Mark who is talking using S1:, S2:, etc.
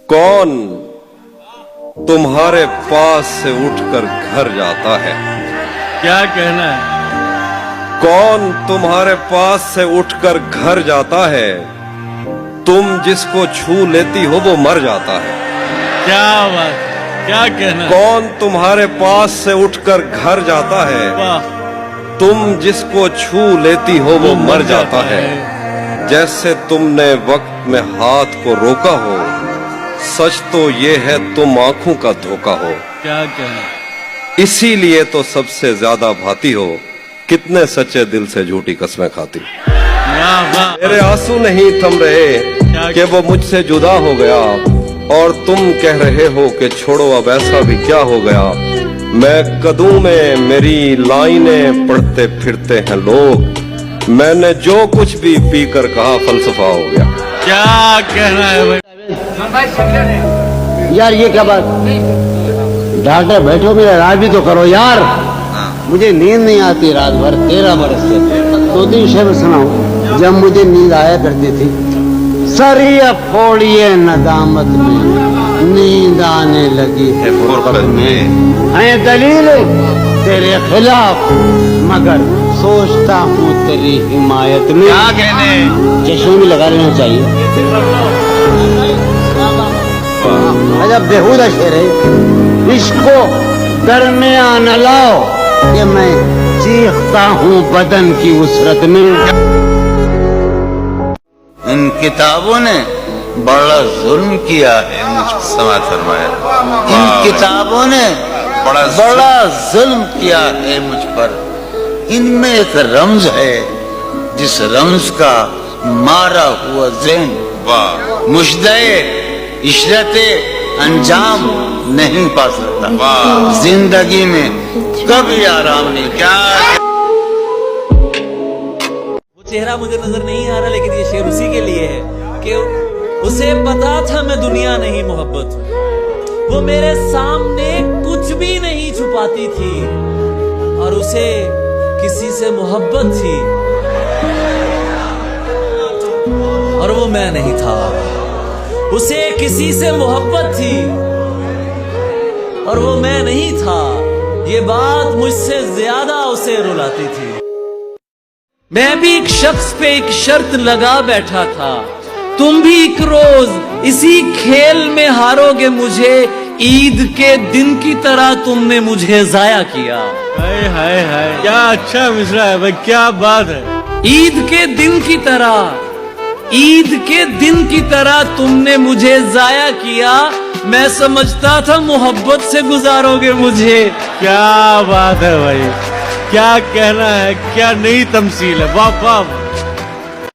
S1: कौन तुम्हारे पास से उठकर घर जाता है?
S2: क्या कहना है?
S1: कौन तुम्हारे पास से उठकर घर जाता है? तुम जिसको छू लेती हो वो मर जाता है।
S2: क्या बात, क्या कहना है?
S1: कौन तुम्हारे पास से उठकर घर जाता है?
S2: वाह,
S1: तुम जिसको छू लेती हो वो मर जाता है। जैसे तुमने वक्त में हाथ को रोका हो, सच तो ये है तुम आंखों का धोखा हो।
S2: क्या कहना?
S1: इसीलिए तो सबसे ज्यादा भाती हो, कितने सच्चे दिल से झूठी कस्में खाती।
S2: वाह वाह,
S1: मेरे आंसू नहीं थम रहे कि वो मुझसे जुदा हो गया, और तुम कह रहे हो कि छोड़ो अब ऐसा भी क्या हो गया। मैं कदूं में मेरी लाइनें पढ़ते फिरते हैं लोग, मैंने जो कुछ भी पी कर कहा फलसफा हो गया।
S2: क्या कहना है भाई?
S3: यार ये क्या बात, डॉक्टर बैठो, मेरा इलाज भी तो करो यार। मुझे नींद नहीं आती रात भर 13 बरस से। 2-3 शेर सुनाऊं। जब मुझे नींद आया करती थी, सरिया फोड़िए नदामत में, नींद आने लगी है फुरकत में। है दलील तेरे खिलाफ, मगर सोचता हूँ तेरी हिमायत में।
S2: क्या कहने?
S3: चश्मे भी लगा लेना चाहिए। अच्छा बेहुदा शेर है। इसको दरमियान लाओ कि मैं चीखता हूँ बदन की उसरत में।
S4: इन किताबों ने बड़ा जुल्म किया है मुझ पर। समाज फरमाया, इन किताबों ने बड़ा जुल्म किया है मुझ पर। इनमें एक रमज है जिस रमज का मारा हुआ ज़हन मुश्दे इशरते अंजाम नहीं पा सकता। जिंदगी में कभी आराम नहीं। क्या
S5: वो चेहरा मुझे नजर नहीं आ रहा, लेकिन ये शेर उसी के लिए है कि उसे पता था मैं दुनिया नहीं मोहब्बत हूं। वो मेरे सामने कुछ भी नहीं छुपाती थी, और उसे किसी से मोहब्बत थी, और वो मैं नहीं था। उसे किसी से मोहब्बत थी, और वो मैं नहीं था। ये बात मुझसे ज्यादा उसे रुलाती थी। मैं भी एक शख्स पे एक शर्त लगा बैठा था, तुम भी एक रोज इसी खेल में हारोगे मुझे। ईद के दिन की तरह तुमने मुझे जाया किया।
S2: हाय हाय हाय, क्या अच्छा मिसरा है भाई, क्या बात है।
S5: ईद के दिन की तरह, ईद के दिन की तरह तुमने मुझे जाया किया। मैं समझता था मोहब्बत से गुजारोगे मुझे।
S2: क्या बात है भाई, क्या कहना है, क्या नई तमसील है। वाह वाह।